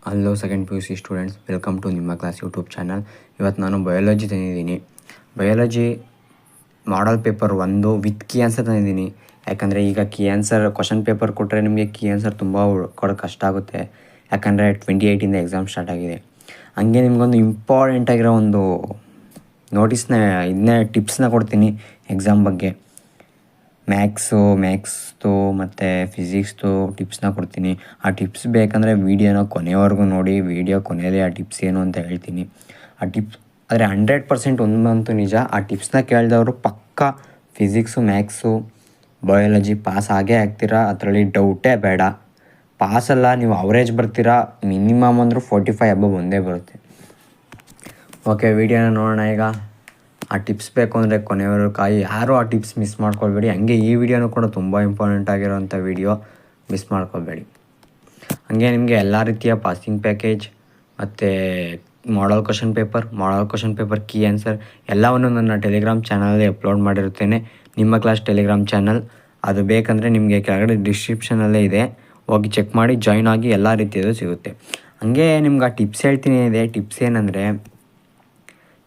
Hello second P U C students, welcome to ನಿಮ್ಮ class YouTube channel. ಇವತ್ತು ನಾನು biology ತಂದಿದ್ದೀನಿ. Biology model paper 1 with key answer ತಂದಿದ್ದೀನಿ. ಯಾಕಂದರೆ ಈಗ ಕೀ ಆನ್ಸರ್ ಕ್ವಶನ್ ಪೇಪರ್ ಕೊಟ್ಟರೆ ನಿಮಗೆ ಕೀ ಆನ್ಸರ್ ತುಂಬ ಕೊಡೋಕ್ಕೆ ಕಷ್ಟ ಆಗುತ್ತೆ. ಯಾಕಂದರೆ 28 ಎಕ್ಸಾಮ್ ಸ್ಟಾರ್ಟ್ ಆಗಿದೆ. ಹಂಗೆ ನಿಮಗೊಂದು ಇಂಪಾರ್ಟೆಂಟ್ ಆಗಿರೋ ಒಂದು ಇದನ್ನೇ ಟಿಪ್ಸ್ನ ಕೊಡ್ತೀನಿ ಎಕ್ಸಾಮ್ ಬಗ್ಗೆ. ಮ್ಯಾಕ್ಸ್ದು ಮತ್ತು ಫಿಸಿಕ್ಸ್ದು ಟಿಪ್ಸ್ನ ಕೊಡ್ತೀನಿ. ಆ ಟಿಪ್ಸ್ ಬೇಕಂದರೆ ವೀಡಿಯೋನ ಕೊನೆವರೆಗೂ ನೋಡಿ. ವೀಡಿಯೋ ಕೊನೆಯಲ್ಲಿ ಆ ಟಿಪ್ಸ್ ಏನು ಅಂತ ಹೇಳ್ತೀನಿ. ಆ ಟಿಪ್ಸ್ ಆದರೆ 100% ಒಂದಂತೂ ನಿಜ, ಆ ಟಿಪ್ಸ್ನ ಕೇಳಿದವರು ಪಕ್ಕಾ ಫಿಸಿಕ್ಸು, ಮ್ಯಾಕ್ಸು, ಬಯಾಲಜಿ ಪಾಸ್ ಆಗೇ ಆಗ್ತೀರಾ. ಅದರಲ್ಲಿ ಡೌಟೇ ಬೇಡ. ಪಾಸಲ್ಲ, ನೀವು ಅವರೇಜ್ ಬರ್ತೀರಾ. ಮಿನಿಮಮ್ ಅಂದರೂ 45 ಅಬವ್ ಒಂದೇ ಬರುತ್ತೆ. ಓಕೆ, ವೀಡಿಯೋನ ನೋಡೋಣ. ಈಗ ಆ ಟಿಪ್ಸ್ ಬೇಕು ಅಂದರೆ ಕೊನೆಯವರೆಗೂ ಕಾಯಿ. ಯಾರೂ ಆ ಟಿಪ್ಸ್ ಮಿಸ್ ಮಾಡ್ಕೊಳ್ಬೇಡಿ. ಹಂಗೆ ಈ ವಿಡಿಯೋನೂ ಕೂಡ ತುಂಬ ಇಂಪಾರ್ಟೆಂಟ್ ಆಗಿರೋಂಥ ವಿಡಿಯೋ, ಮಿಸ್ ಮಾಡ್ಕೊಳ್ಬೇಡಿ. ಹಾಗೆ ನಿಮಗೆ ಎಲ್ಲ ರೀತಿಯ ಪಾಸಿಂಗ್ ಪ್ಯಾಕೇಜ್ ಮತ್ತು model question paper key answer ಎಲ್ಲವನ್ನು ನನ್ನ ಟೆಲಿಗ್ರಾಮ್ ಚಾನಲಲ್ಲಿ ಅಪ್ಲೋಡ್ ಮಾಡಿರುತ್ತೇನೆ. ನಿಮ್ಮ ಕ್ಲಾಸ್ ಟೆಲಿಗ್ರಾಮ್ ಚಾನಲ್. ಅದು ಬೇಕಂದರೆ ನಿಮಗೆ ಕೆಳಗಡೆ ಡಿಸ್ಕ್ರಿಪ್ಷನಲ್ಲೇ ಇದೆ, ಹೋಗಿ ಚೆಕ್ ಮಾಡಿ ಜಾಯ್ನ್ ಆಗಿ. ಎಲ್ಲ ರೀತಿಯದು ಸಿಗುತ್ತೆ. ಹಾಗೆ ನಿಮ್ಗೆ ಆ ಟಿಪ್ಸ್ ಹೇಳ್ತೀನಿ. ಟಿಪ್ಸ್ ಏನಂದರೆ,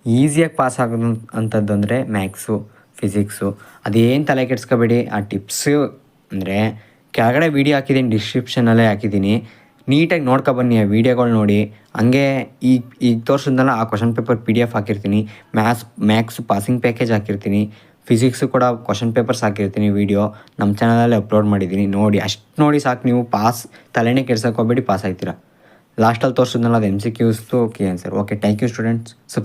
ಈಸಿಯಾಗಿ ಪಾಸ್ ಆಗೋದು ಅಂಥದ್ದು ಅಂದರೆ ಮ್ಯಾಕ್ಸು, ಫಿಸಿಕ್ಸು. ಅದೇನು ತಲೆ ಕೆಡಿಸ್ಕೋಬೇಡಿ. ಆ ಟಿಪ್ಸು ಅಂದರೆ ಕೆಳಗಡೆ ವೀಡಿಯೋ ಹಾಕಿದ್ದೀನಿ, ಡಿಸ್ಕ್ರಿಪ್ಷನಲ್ಲೇ ಹಾಕಿದ್ದೀನಿ. ನೀಟಾಗಿ ನೋಡ್ಕೊಬನ್ನಿ, ಆ ವೀಡಿಯೋಗಳು ನೋಡಿ. ಹಂಗೆ ಈಗ ತೋರಿಸಿದ್ನಲ್ಲ, ಆ ಕ್ವಶನ್ ಪೇಪರ್ PDF ಹಾಕಿರ್ತೀನಿ. ಮ್ಯಾಕ್ಸ್ ಪಾಸಿಂಗ್ ಪ್ಯಾಕೇಜ್ ಹಾಕಿರ್ತೀನಿ. ಫಿಸಿಕ್ಸು ಕೂಡ ಕ್ವಶನ್ ಪೇಪರ್ಸ್ ಹಾಕಿರ್ತೀನಿ. ವೀಡಿಯೋ ನಮ್ಮ ಚಾನಲಲ್ಲಿ ಅಪ್ಲೋಡ್ ಮಾಡಿದ್ದೀನಿ. ನೋಡಿ, ಅಷ್ಟು ನೋಡಿ ಸಾಕು. ನೀವು ತಲೆನೇ ಕೆಡ್ಸೋಕೆ ಹೋಗ್ಬೇಡಿ, ಪಾಸ್ ಆಗ್ತೀರಾ. ಲಾಸ್ಟಲ್ಲಿ ತೋರಿಸಿದ್ನಲ್ಲ, ಅದು MCQs key answer. Okay, thank you students.